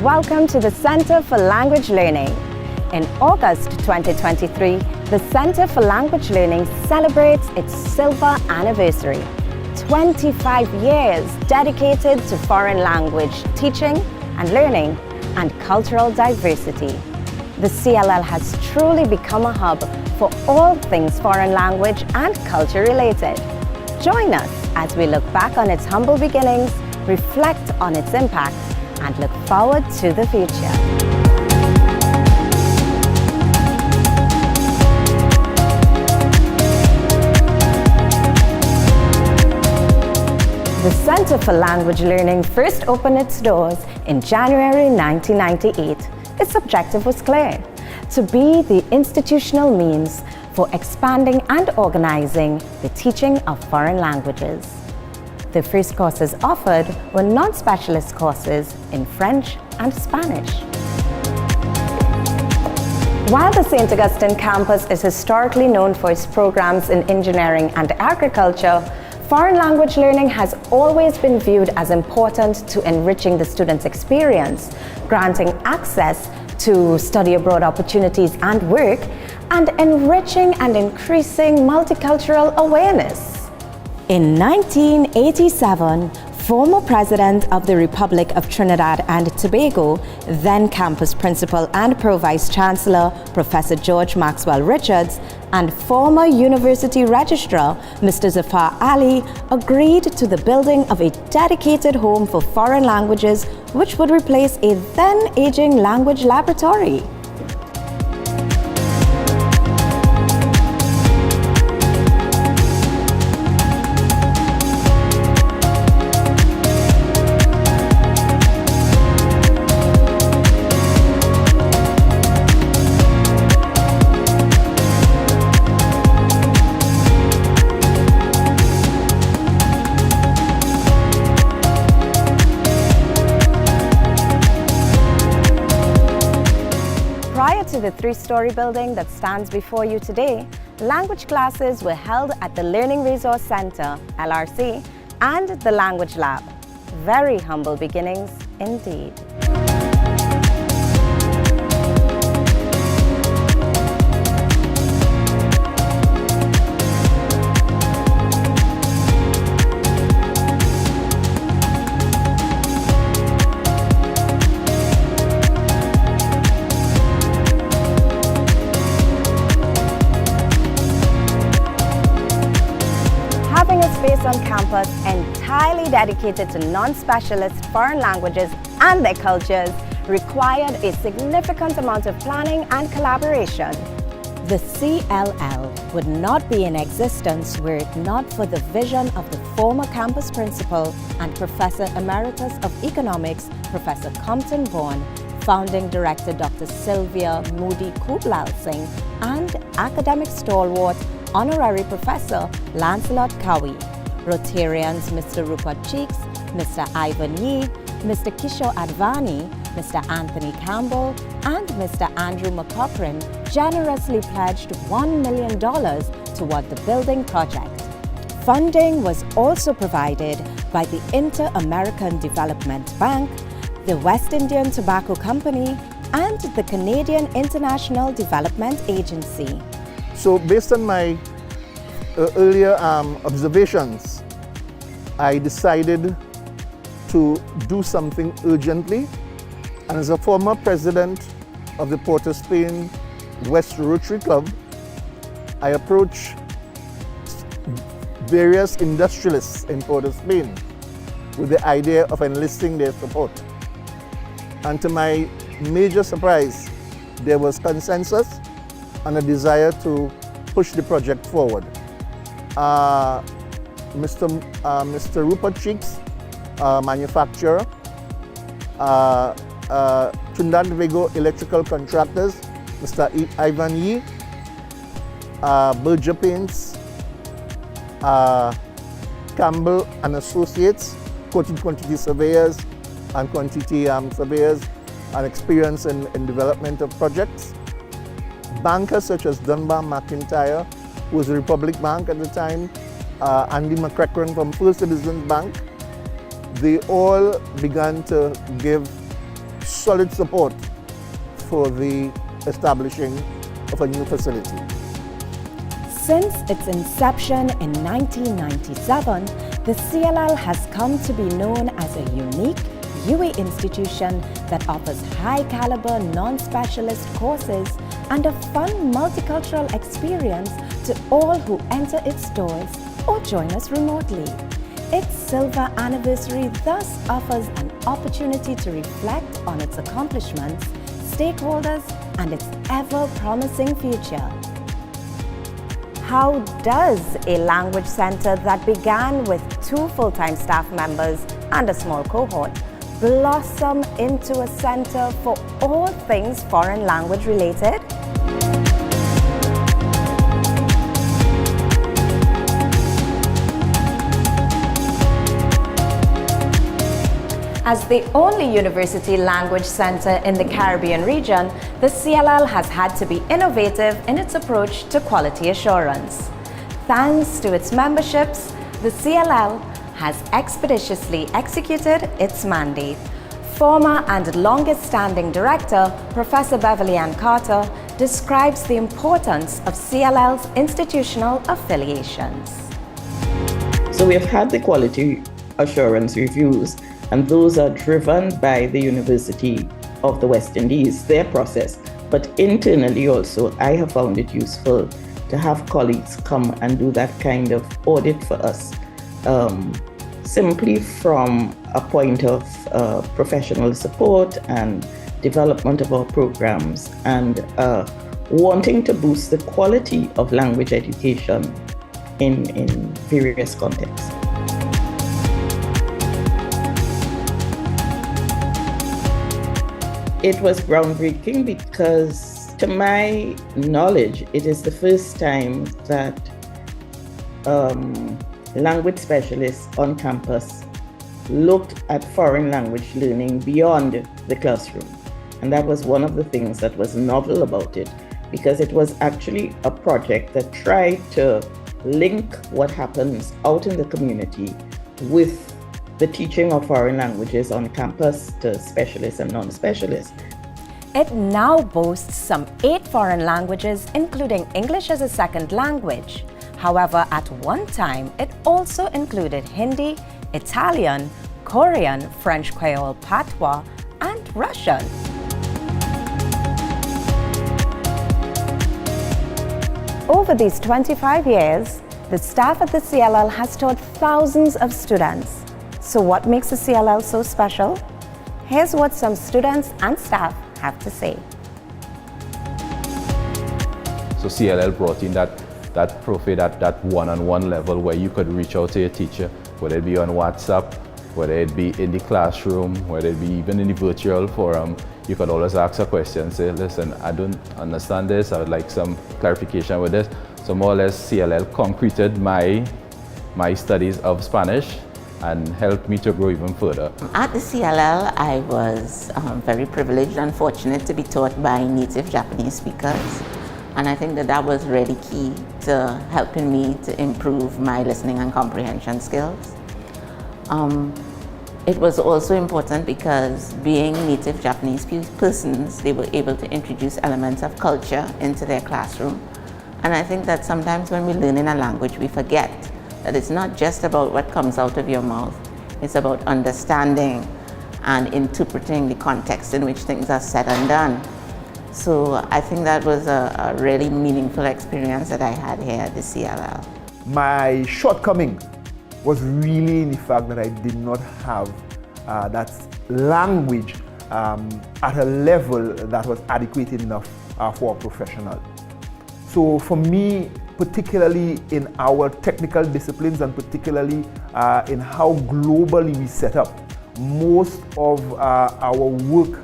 welcome to the Center for Language Learning. In August 2023, the Center for Language Learning celebrates its silver anniversary. 25 years dedicated to foreign language teaching and learning and cultural diversity. The CLL has truly become a hub for all things foreign language and culture related. Join us as we look back on its humble beginnings, reflect on its impact, and look forward to the future. The Center for Language Learning first opened its doors in January 1998. Its objective was clear: to be the institutional means for expanding and organizing the teaching of foreign languages. The first courses offered were non-specialist courses in French and Spanish. While the St. Augustine campus is historically known for its programs in engineering and agriculture, foreign language learning has always been viewed as important to enriching the student's experience, granting access to study abroad opportunities and work, and enriching and increasing multicultural awareness. In 1987, former President of the Republic of Trinidad and Tobago, then campus principal and pro-vice chancellor, Professor George Maxwell Richards, and former university registrar, Mr. Zafar Ali, agreed to the building of a dedicated home for foreign languages, which would replace a then aging language laboratory. Prior to the three-story building that stands before you today, language classes were held at the Learning Resource Center, LRC, and the Language Lab. Very humble beginnings indeed. Having a space on campus entirely dedicated to non-specialist foreign languages and their cultures required a significant amount of planning and collaboration. The CLL would not be in existence were it not for the vision of the former campus principal and Professor Emeritus of Economics, Professor Compton Vaughan, founding director Dr. Sylvia Moody Kublal Singh, and academic stalwart Honorary Professor Lancelot Cowie, Rotarians Mr. Rupert Cheeks, Mr. Ivan Yee, Mr. Kishore Advani, Mr. Anthony Campbell, and Mr. Andrew McCochran generously pledged $1 million toward the building project. Funding was also provided by the Inter-American Development Bank, the West Indian Tobacco Company, and the Canadian International Development Agency. So based on my earlier observations, I decided to do something urgently. And as a former president of the Port of Spain West Rotary Club, I approached various industrialists in Port of Spain with the idea of enlisting their support. And to my major surprise, there was consensus and a desire to push the project forward. Mr. Rupert Cheeks, manufacturer, Trinidad and Tobago Electrical Contractors, Mr. Ivan Yee, Berger Paints, Campbell and Associates, quantity surveyors and quantity surveyors and experience in development of projects. Bankers such as Dunbar McIntyre, who was the Republic Bank at the time, Andy McCracken from First Citizens Bank, they all began to give solid support for the establishing of a new facility. Since its inception in 1997, the CLL has come to be known as a unique UWI institution that offers high-caliber non-specialist courses and a fun multicultural experience to all who enter its doors or join us remotely. Its silver anniversary thus offers an opportunity to reflect on its accomplishments, stakeholders, and its ever-promising future. How does a language center that began with 2 full-time staff members and a small cohort blossom into a center for all things foreign language related? As the only university language center in the Caribbean region, the CLL has had to be innovative in its approach to quality assurance. Thanks to its memberships, the CLL has expeditiously executed its mandate. Former and longest-standing director, Professor Beverly Ann Carter, describes the importance of CLL's institutional affiliations. So we have had the quality assurance reviews, and those are driven by the University of the West Indies, their process. But internally also, I have found it useful to have colleagues come and do that kind of audit for us, simply from a point of professional support and development of our programs, and wanting to boost the quality of language education in various contexts. It was groundbreaking because, to my knowledge, it is the first time that language specialists on campus looked at foreign language learning beyond the classroom. And that was one of the things that was novel about it, because it was actually a project that tried to link what happens out in the community with the teaching of foreign languages on campus to specialists and non-specialists. It now boasts some 8 foreign languages, including English as a second language. However, at one time, it also included Hindi, Italian, Korean, French Creole Patois, and Russian. Over these 25 years, the staff at the CLL has taught thousands of students. So what makes the CLL so special? Here's what some students and staff have to say. So CLL brought in that profile, that one-on-one level where you could reach out to your teacher, whether it be on WhatsApp, whether it be in the classroom, whether it be even in the virtual forum. You could always ask a question, say, listen, I don't understand this, I would like some clarification with this. So more or less CLL concreted my studies of Spanish and helped me to grow even further. At the CLL, I was very privileged and fortunate to be taught by native Japanese speakers. And I think that was really key to helping me to improve my listening and comprehension skills. It was also important because being native Japanese persons, they were able to introduce elements of culture into their classroom. And I think that sometimes when we learn in a language, we forget that it's not just about what comes out of your mouth, it's about understanding and interpreting the context in which things are said and done. So I think that was a really meaningful experience that I had here at the CLL. My shortcoming was really in the fact that I did not have that language at a level that was adequate enough for a professional. So for me, particularly in our technical disciplines and particularly in how globally we set up, most of our work,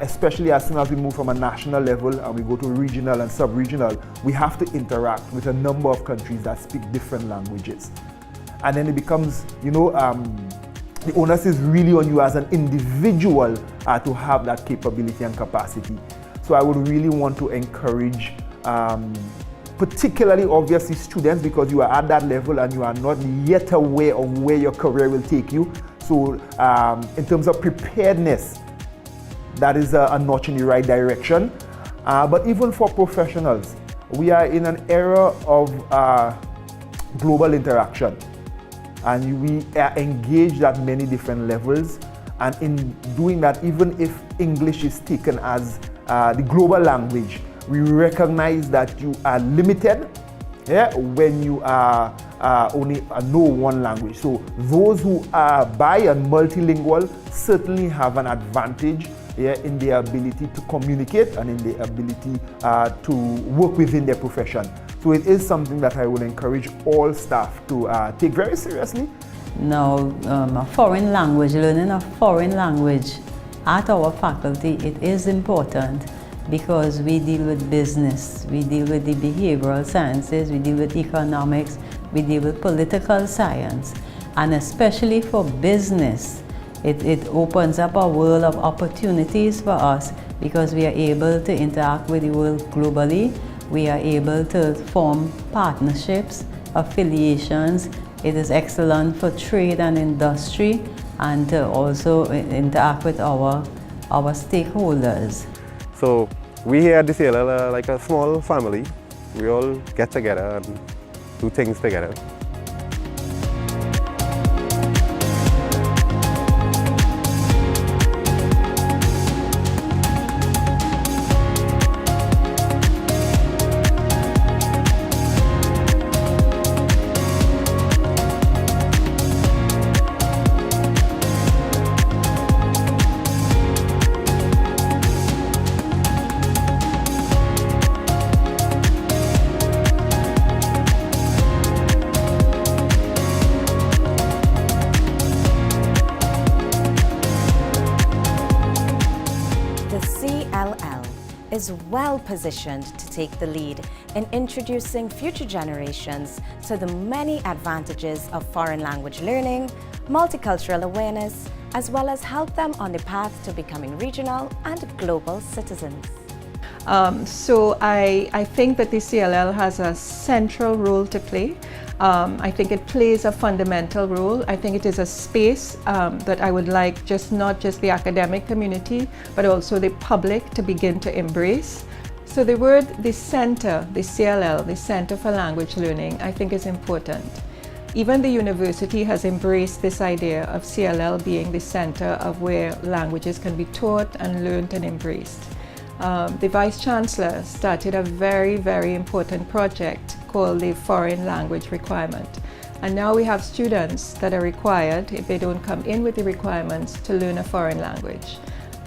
especially as soon as we move from a national level and we go to regional and sub-regional, we have to interact with a number of countries that speak different languages. And then it becomes, the onus is really on you as an individual to have that capability and capacity. So I would really want to encourage particularly obviously students, because you are at that level and you are not yet aware of where your career will take you. So in terms of preparedness, that is a notch in the right direction. But even for professionals, we are in an era of global interaction, and we are engaged at many different levels. And in doing that, even if English is taken as the global language, we recognize that you are limited when you are only know one language. So those who are bi and multilingual certainly have an advantage in their ability to communicate and in their ability to work within their profession. So it is something that I would encourage all staff to take very seriously. Now, a foreign language, learning a foreign language at our faculty, it is important because we deal with business, we deal with the behavioral sciences, we deal with economics, we deal with political science, and especially for business, it opens up a world of opportunities for us because we are able to interact with the world globally, we are able to form partnerships, affiliations. It is excellent for trade and industry and to also interact with our stakeholders. So we here at the CLL are like a small family. We all get together and do things together. Is well positioned to take the lead in introducing future generations to the many advantages of foreign language learning, multicultural awareness, as well as help them on the path to becoming regional and global citizens. So I think that the CLL has a central role to play. I think it plays a fundamental role. I think it is a space that I would like not just the academic community, but also the public to begin to embrace. So the word, the center, the CLL, the Center for Language Learning, I think is important. Even the university has embraced this idea of CLL being the center of where languages can be taught and learned and embraced. The Vice Chancellor started a very, very important project called the Foreign Language Requirement. And now we have students that are required, if they don't come in with the requirements, to learn a foreign language.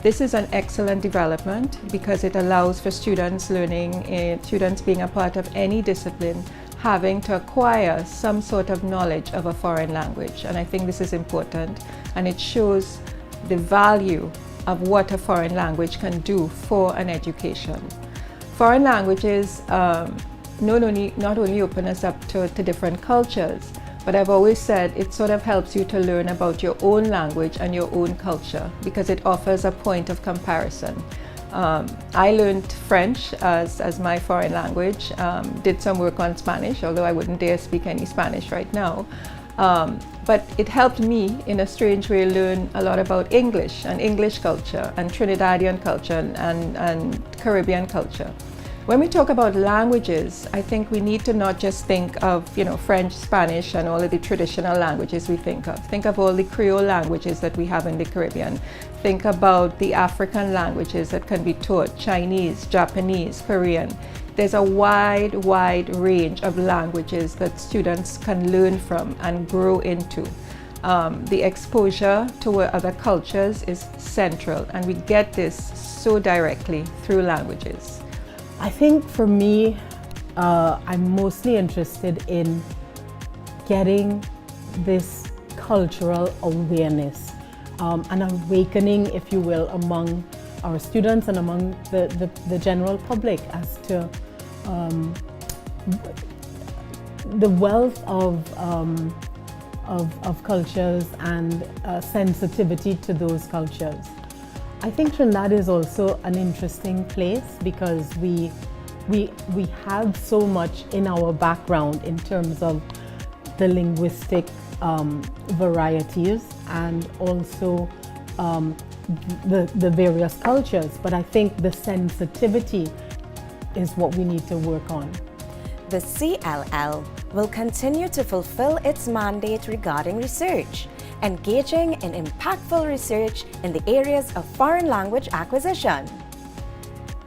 This is an excellent development because it allows for students students being a part of any discipline, having to acquire some sort of knowledge of a foreign language. And I think this is important, and it shows the value of what a foreign language can do for an education. Foreign languages not only open us up to different cultures, but I've always said it sort of helps you to learn about your own language and your own culture because it offers a point of comparison. I learned French as my foreign language, did some work on Spanish, although I wouldn't dare speak any Spanish right now. But it helped me, in a strange way, learn a lot about English and English culture and Trinidadian culture and Caribbean culture. When we talk about languages, I think we need to not just think of, French, Spanish, and all of the traditional languages we think of. Think of all the Creole languages that we have in the Caribbean. Think about the African languages that can be taught, Chinese, Japanese, Korean. There's a wide range of languages that students can learn from and grow into. The exposure to other cultures is central, and we get this so directly through languages. I think for me, I'm mostly interested in getting this cultural awareness, an awakening, if you will, among our students and among the general public as to the wealth of cultures and sensitivity to those cultures. I think Trinidad is also an interesting place because we have so much in our background in terms of the linguistic varieties and also the various cultures, but I think the sensitivity is what we need to work on. The CLL will continue to fulfill its mandate regarding research, engaging in impactful research in the areas of foreign language acquisition.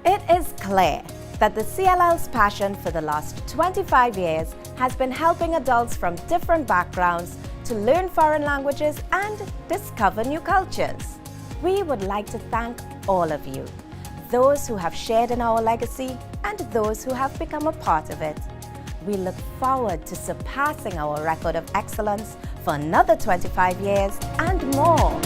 It is clear that the CLL's passion for the last 25 years has been helping adults from different backgrounds to learn foreign languages and discover new cultures. We would like to thank all of you, those who have shared in our legacy and those who have become a part of it. We look forward to surpassing our record of excellence for another 25 years and more.